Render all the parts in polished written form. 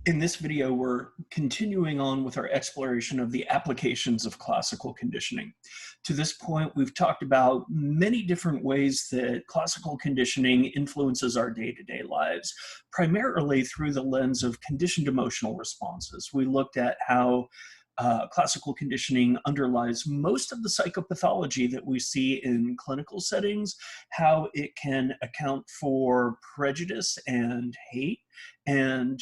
In this video, we're continuing on with our exploration of the applications of classical conditioning. To this point, we've talked about many different ways that classical conditioning influences our day-to-day lives, primarily through the lens of conditioned emotional responses. We looked at how classical conditioning underlies most of the psychopathology that we see in clinical settings, how it can account for prejudice and hate. And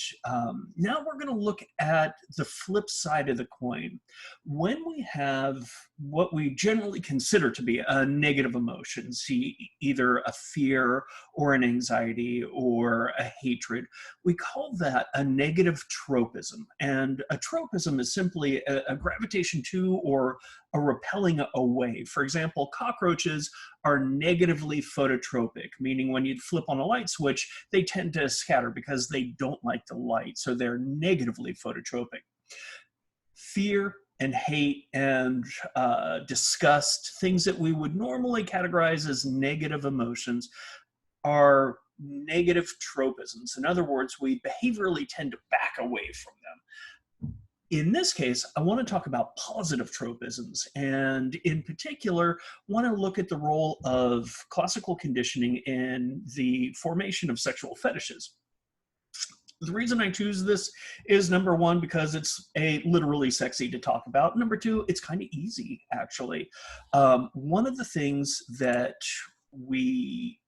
now we're going to look at the flip side of the coin. When we have what we generally consider to be a negative emotion, see either a fear or an anxiety or a hatred, we call that a negative tropism. And a tropism is simply a gravitation to or a repelling away. For example, cockroaches are negatively phototropic, meaning when you flip on a light switch, they tend to scatter because they don't like the light, so they're negatively phototropic. Fear and hate and disgust, things that we would normally categorize as negative emotions, are negative tropisms. In other words, we behaviorally tend to back away from them. In this case, I want to talk about positive tropisms, and in particular, want to look at the role of classical conditioning in the formation of sexual fetishes. The reason I choose this is, number one, because it's literally sexy to talk about. Number two, it's kind of easy, actually. One of the things that we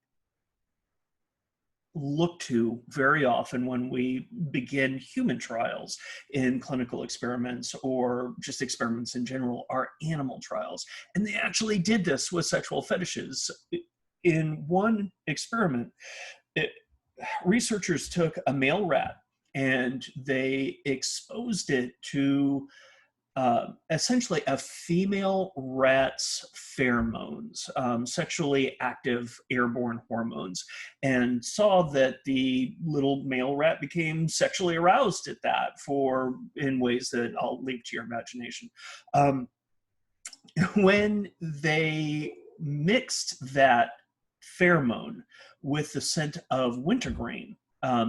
look to very often when we begin human trials in clinical experiments or just experiments in general are animal trials. And they actually did this with sexual fetishes. In one experiment, researchers took a male rat and they exposed it to essentially a female rat's pheromones, sexually active airborne hormones, and saw that the little male rat became sexually aroused at that in ways that I'll leave to your imagination. When they mixed that pheromone with the scent of wintergreen,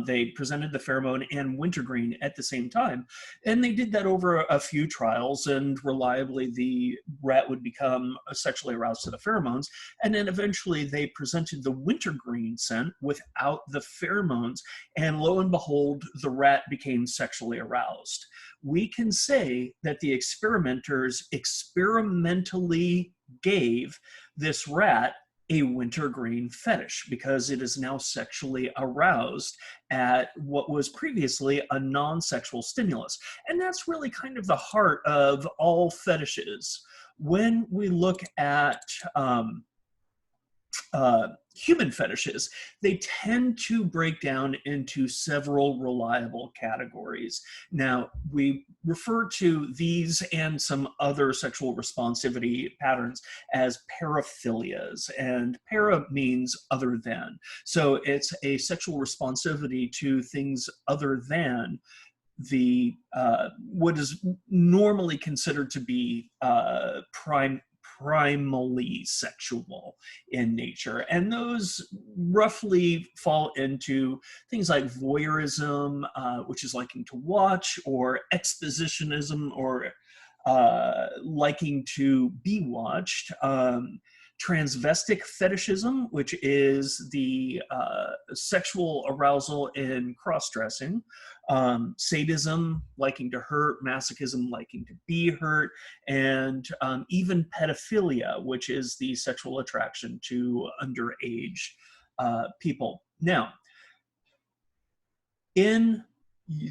they presented the pheromone and wintergreen at the same time. And they did that over a few trials, and reliably the rat would become sexually aroused to the pheromones. And then eventually they presented the wintergreen scent without the pheromones. And lo and behold, the rat became sexually aroused. We can say that the experimenters experimentally gave this rat a wintergreen fetish because it is now sexually aroused at what was previously a non-sexual stimulus. And that's really kind of the heart of all fetishes. When we look at human fetishes, they tend to break down into several reliable categories. Now, we refer to these and some other sexual responsivity patterns as paraphilias, and para means other than. So it's a sexual responsivity to things other than the what is normally considered to be primally sexual in nature. And those roughly fall into things like voyeurism, which is liking to watch, or expositionism, or liking to be watched. Transvestic fetishism, which is the sexual arousal in cross-dressing, sadism, liking to hurt, masochism, liking to be hurt, and even pedophilia, which is the sexual attraction to underage people. Now, in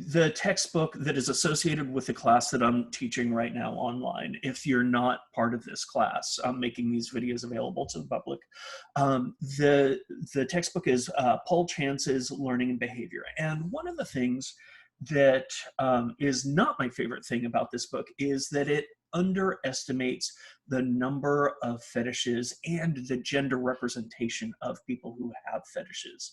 the textbook that is associated with the class that I'm teaching right now online, if you're not part of this class, I'm making these videos available to the public. The textbook is Paul Chance's Learning and Behavior. And one of the things that is not my favorite thing about this book is that it underestimates the number of fetishes and the gender representation of people who have fetishes.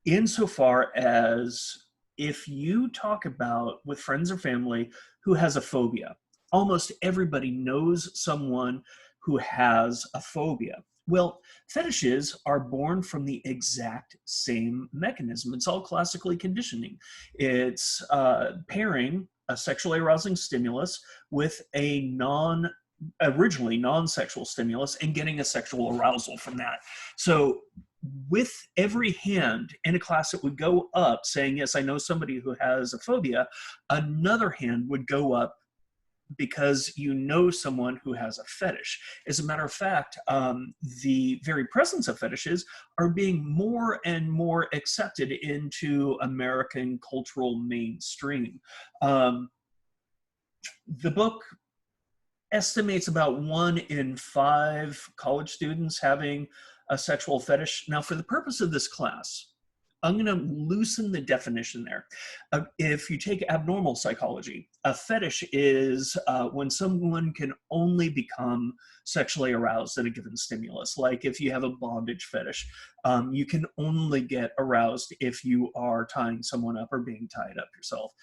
Insofar as if you talk about with friends or family who has a phobia, almost everybody knows someone who has a phobia. Well, fetishes are born from the exact same mechanism. It's all classically conditioning. It's pairing a sexually arousing stimulus with a originally non-sexual stimulus and getting a sexual arousal from that. So with every hand in a class that would go up saying, yes, I know somebody who has a phobia, another hand would go up because you know someone who has a fetish. As a matter of fact, the very presence of fetishes are being more and more accepted into American cultural mainstream. Um, the book estimates about 1 in 5 college students having a sexual fetish. Now, for the purpose of this class, I'm going to loosen the definition there. If you take abnormal psychology, a fetish is when someone can only become sexually aroused at a given stimulus. Like if you have a bondage fetish, you can only get aroused if you are tying someone up or being tied up yourself.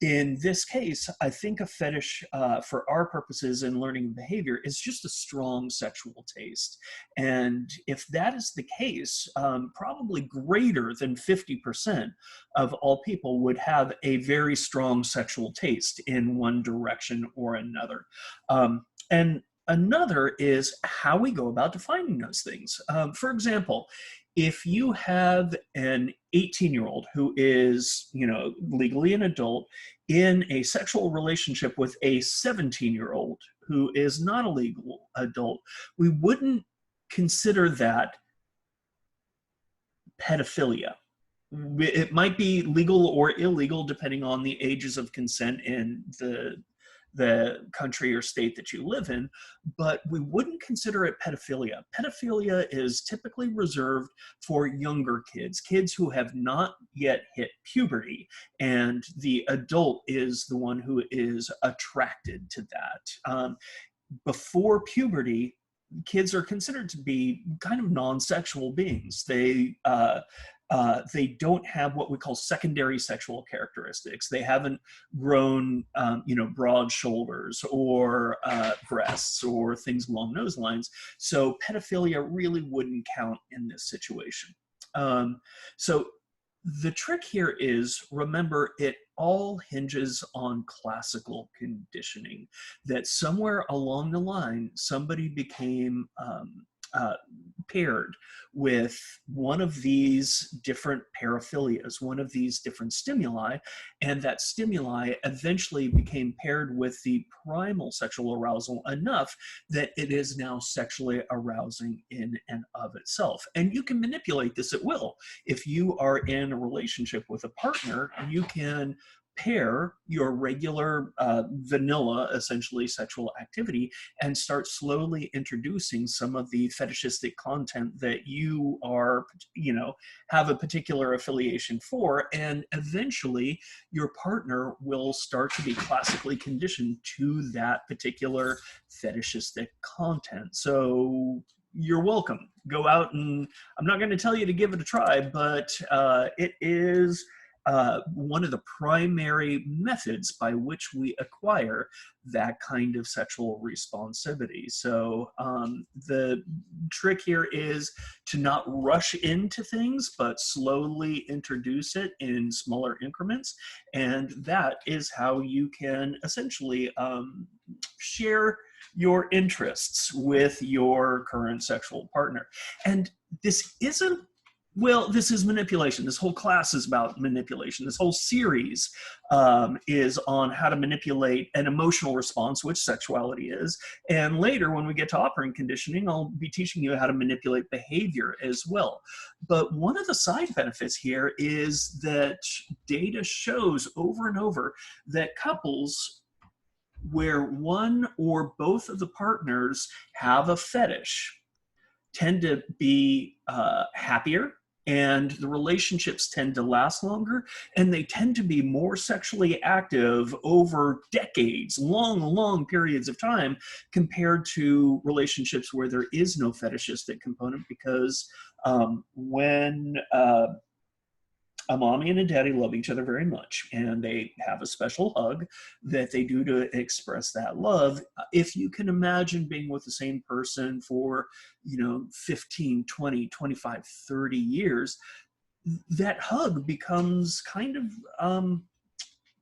In this case, I think a fetish for our purposes in learning behavior is just a strong sexual taste. And if that is the case, probably greater than 50% of all people would have a very strong sexual taste in one direction or another. And another is how we go about defining those things. For example, if you have an 18-year-old who is, legally an adult in a sexual relationship with a 17-year-old who is not a legal adult, we wouldn't consider that pedophilia. It might be legal or illegal depending on the ages of consent in the country or state that you live in, but we wouldn't consider it pedophilia. Pedophilia is typically reserved for younger kids, kids who have not yet hit puberty, and the adult is the one who is attracted to that. Before puberty, kids are considered to be kind of non-sexual beings. They don't have what we call secondary sexual characteristics. They haven't grown, broad shoulders or breasts or things along those lines. So pedophilia really wouldn't count in this situation. So the trick here is, remember, it all hinges on classical conditioning, that somewhere along the line, somebody became paired with one of these different paraphilias, one of these different stimuli, and that stimuli eventually became paired with the primal sexual arousal enough that it is now sexually arousing in and of itself. And you can manipulate this at will. If you are in a relationship with a partner, you can pair your regular vanilla, essentially, sexual activity and start slowly introducing some of the fetishistic content that you are, have a particular affiliation for. And eventually your partner will start to be classically conditioned to that particular fetishistic content. So you're welcome. Go out and, I'm not going to tell you to give it a try, but it is one of the primary methods by which we acquire that kind of sexual responsivity. So the trick here is to not rush into things, but slowly introduce it in smaller increments. And that is how you can essentially share your interests with your current sexual partner. And this isn't, well, this is manipulation. This whole class is about manipulation. This whole series is on how to manipulate an emotional response, which sexuality is. And later, when we get to operant conditioning, I'll be teaching you how to manipulate behavior as well. But one of the side benefits here is that data shows over and over that couples where one or both of the partners have a fetish tend to be happier, and the relationships tend to last longer, and they tend to be more sexually active over decades, long periods of time, compared to relationships where there is no fetishistic component, because when a mommy and a daddy love each other very much, and they have a special hug that they do to express that love. If you can imagine being with the same person for, 15, 20, 25, 30 years, that hug becomes kind of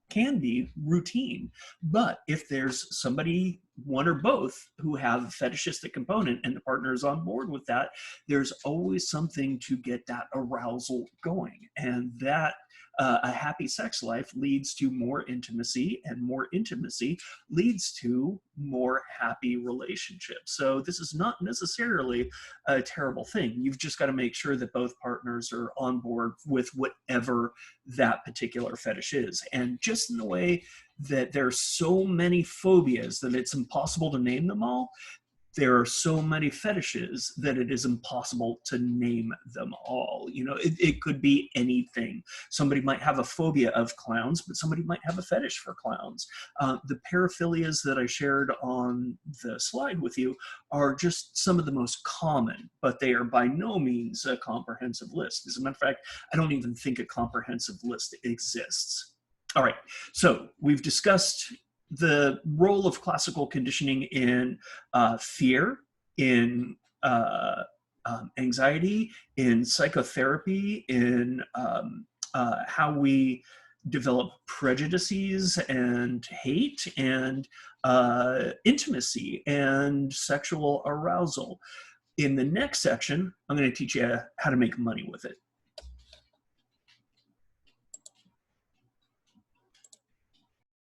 can be routine. But if there's somebody, one or both, who have a fetishistic component and the partner is on board with that, there's always something to get that arousal going. And that a happy sex life leads to more intimacy, and more intimacy leads to more happy relationships. So this is not necessarily a terrible thing. You've just got to make sure that both partners are on board with whatever that particular fetish is. And just in the way that there are so many phobias that it's impossible to name them all, there are so many fetishes that it is impossible to name them all. It could be anything. Somebody might have a phobia of clowns, but somebody might have a fetish for clowns. The paraphilias that I shared on the slide with you are just some of the most common, but they are by no means a comprehensive list. As a matter of fact, I don't even think a comprehensive list exists. All right, so we've discussed the role of classical conditioning in fear, in anxiety, in psychotherapy, in how we develop prejudices and hate, and intimacy and sexual arousal. In the next section, I'm going to teach you how to make money with it.